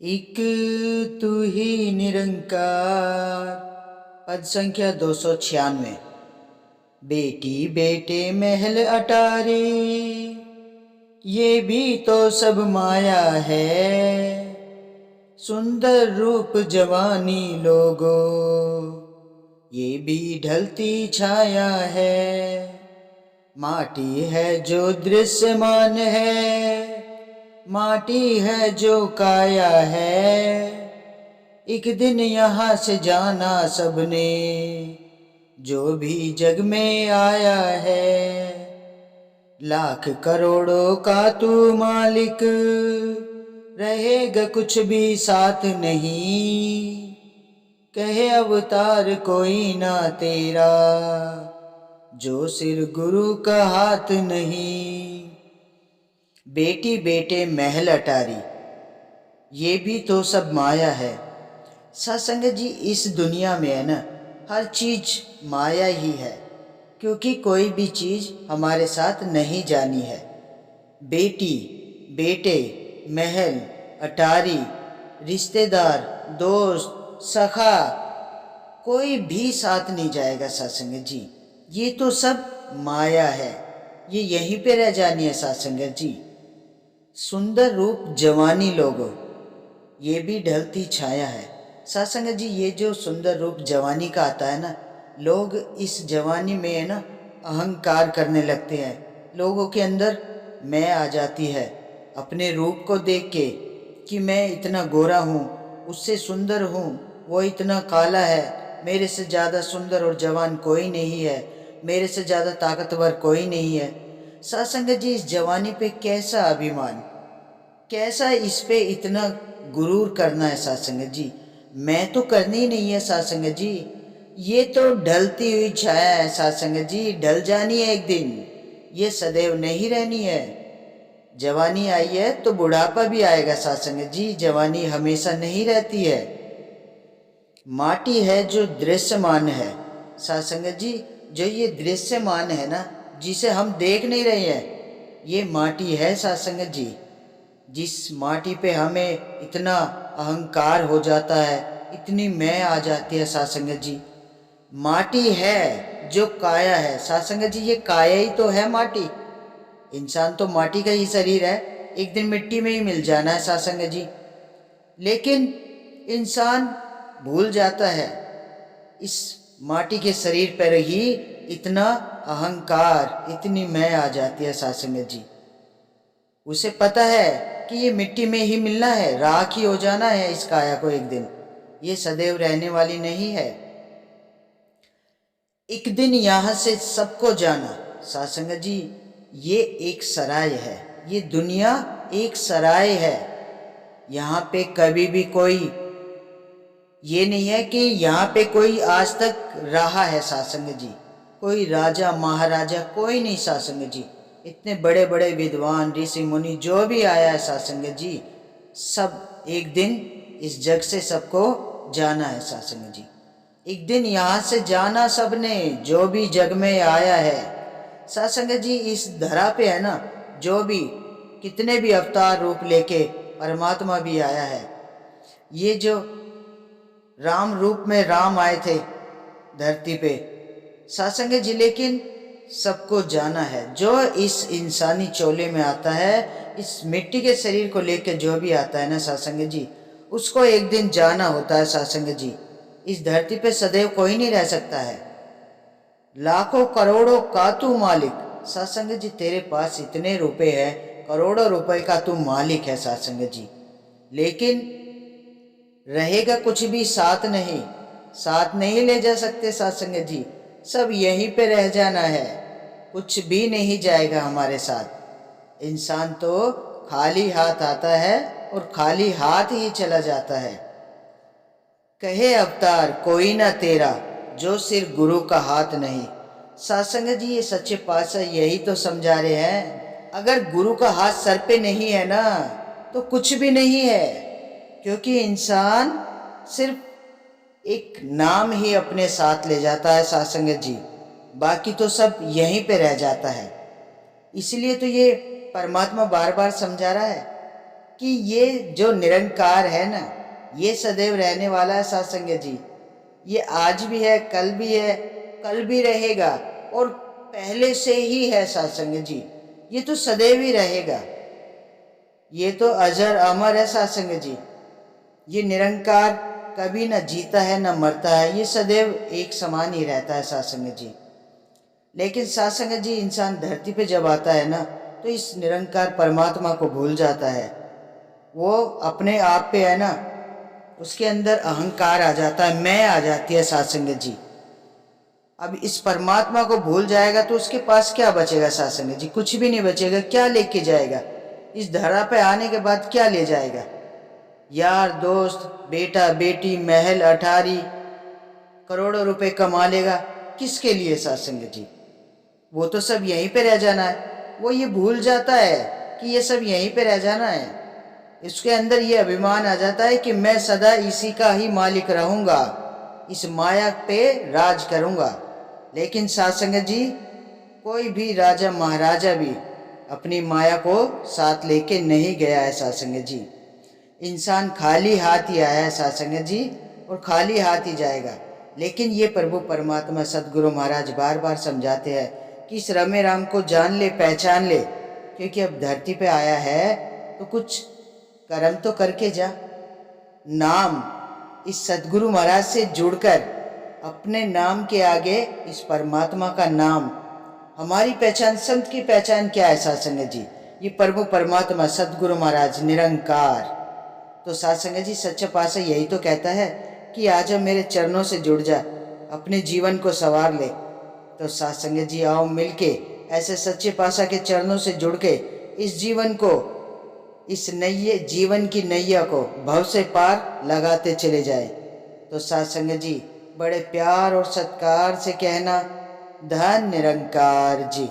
एक तू ही निरंकार। पद संख्या 296। बेटी बेटे महल अटारी, ये भी तो सब माया है। सुंदर रूप जवानी लोगो, ये भी ढलती छाया है। माटी है जो दृश्यमान है, माटी है जो काया है। एक दिन यहाँ से जाना सबने, जो भी जग में आया है। लाख करोड़ों का तू मालिक, रहेगा कुछ भी साथ नहीं। कहे अवतार कोई ना तेरा, जो सिर गुरु का हाथ नहीं। बेटी बेटे महल अटारी, ये भी तो सब माया है। सत्संग जी, इस दुनिया में है ना, हर चीज माया ही है, क्योंकि कोई भी चीज हमारे साथ नहीं जानी है। बेटी बेटे महल अटारी, रिश्तेदार दोस्त सखा, कोई भी साथ नहीं जाएगा सत्संग जी। ये तो सब माया है, ये यहीं पे रह जानी है सत्संग जी। सुंदर रूप जवानी लोगों, ये भी ढलती छाया है। सत्संग जी, ये जो सुंदर रूप जवानी का आता है ना, लोग इस जवानी में है ना अहंकार करने लगते हैं। लोगों के अंदर मैं आ जाती है अपने रूप को देख के, कि मैं इतना गोरा हूँ, उससे सुंदर हूँ, वो इतना काला है, मेरे से ज़्यादा सुंदर और जवान कोई नहीं है, मेरे से ज़्यादा ताकतवर कोई नहीं है। सत्संग जी, इस जवानी पे कैसा अभिमान, कैसा इस पे इतना गुरूर करना है सत्संग जी। मैं तो करनी ही नहीं है सत्संग जी। ये तो ढलती हुई छाया है सत्संग जी, ढल जानी है एक दिन, ये सदैव नहीं रहनी है। जवानी आई है तो बुढ़ापा भी आएगा सत्संग जी, जवानी हमेशा नहीं रहती है। माटी है जो दृश्यमान है सत्संग जी, जो ये दृश्यमान है ना, जिसे हम देख नहीं रहे हैं, ये माटी है सत्संग जी। जिस माटी पे हमें इतना अहंकार हो जाता है, इतनी मैं आ जाती है सत्संग जी। माटी है जो काया है सत्संग जी, ये काया ही तो है माटी। इंसान तो माटी का ही शरीर है, एक दिन मिट्टी में ही मिल जाना है सत्संग जी। लेकिन इंसान भूल जाता है, इस माटी के शरीर पर ही इतना अहंकार, इतनी मैं आ जाती है सत्संग जी। उसे पता है कि ये मिट्टी में ही मिलना है, राख ही हो जाना है इस काया को एक दिन, ये सदैव रहने वाली नहीं है। एक दिन यहाँ से सबको जाना सत्संग जी, ये एक सराय है, ये दुनिया एक सराय है। यहाँ पे कभी भी कोई ये नहीं है कि यहाँ पे कोई आज तक रहा है सत्संग जी। कोई राजा महाराजा कोई नहीं सत्संग जी। इतने बड़े बड़े विद्वान ऋषि मुनि जो भी आया है सत्संग जी, सब एक दिन इस जग से सबको जाना है सत्संग जी। एक दिन यहाँ से जाना सबने, जो भी जग में आया है सत्संग जी। इस धरा पे है ना, जो भी कितने भी अवतार रूप लेके परमात्मा भी आया है, ये जो राम रूप में राम आए थे धरती पे सत्संग जी, लेकिन सबको जाना है। जो इस इंसानी चोले में आता है, इस मिट्टी के शरीर को लेकर जो भी आता है ना सत्संग जी, उसको एक दिन जाना होता है सत्संग जी। इस धरती पे सदैव कोई नहीं रह सकता है। लाखों करोड़ों का तू मालिक सत्संग जी, तेरे पास इतने रुपए हैं, करोड़ों रुपए का तू मालिक है सत्संग जी, लेकिन रहेगा कुछ भी साथ नहीं, साथ नहीं ले जा सकते सत्संग जी। सब यहीं पे रह जाना है, कुछ भी नहीं जाएगा हमारे साथ। इंसान तो खाली हाथ आता है और खाली हाथ ही चला जाता है। कहे अवतार कोई ना तेरा, जो सिर गुरु का हाथ नहीं। सत्संग जी, ये सच्चे पातशाह यही तो समझा रहे हैं, अगर गुरु का हाथ सर पे नहीं है ना, तो कुछ भी नहीं है। क्योंकि इंसान सिर्फ एक नाम ही अपने साथ ले जाता है सत्संग जी, बाकी तो सब यहीं पे रह जाता है। इसलिए तो ये परमात्मा बार बार समझा रहा है कि ये जो निरंकार है ना, ये सदैव रहने वाला है साथ संगत जी। ये आज भी है, कल भी रहेगा और पहले से ही है साथ संगत जी। ये तो सदैव ही रहेगा, ये तो अजर अमर है साथ संगत जी। ये निरंकार कभी न जीता है न मरता है, ये सदैव एक समान ही रहता है साथ संगत जी। लेकिन साथ संगत जी, इंसान धरती पे जब आता है ना, तो इस निरंकार परमात्मा को भूल जाता है। वो अपने आप पे है ना, उसके अंदर अहंकार आ जाता है, मैं आ जाती है साथ संगत जी। अब इस परमात्मा को भूल जाएगा तो उसके पास क्या बचेगा साथ संगत जी? कुछ भी नहीं बचेगा। क्या लेके जाएगा? इस धरा पे आने के बाद क्या ले जाएगा? यार दोस्त, बेटा बेटी, महल अटारी, करोड़ों रुपए कमा लेगा, किसके लिए साथ संगत जी? वो तो सब यहीं पे रह जाना है। वो ये भूल जाता है कि ये सब यहीं पे रह जाना है। इसके अंदर ये अभिमान आ जाता है कि मैं सदा इसी का ही मालिक रहूंगा, इस माया पे राज करूंगा। लेकिन साथ संगत जी, कोई भी राजा महाराजा भी अपनी माया को साथ लेके नहीं गया है साथ संगत जी। इंसान खाली हाथ ही आया है साथ संगत जी, और खाली हाथ ही जाएगा। लेकिन ये प्रभु परमात्मा सदगुरु महाराज बार बार समझाते हैं कि इस रमे राम को जान ले, पहचान ले, क्योंकि अब धरती पे आया है तो कुछ कर्म तो करके जा। नाम, इस सदगुरु महाराज से जुड़कर अपने नाम के आगे इस परमात्मा का नाम, हमारी पहचान, संत की पहचान क्या है साथ संगत जी? ये प्रभु परमात्मा सदगुरु महाराज निरंकार। तो साथ संगत जी, सच्चा पातशाह यही तो कहता है कि आजा मेरे चरणों से जुड़ जा, अपने जीवन को संवार ले। तो साथ संगत जी, आओ मिलके ऐसे सच्चे पातशाह के चरणों से जुड़ के इस जीवन को, इस नैये जीवन की नैया को भव से पार लगाते चले जाए। तो साथ संगत जी, बड़े प्यार और सत्कार से कहना, धन निरंकार जी।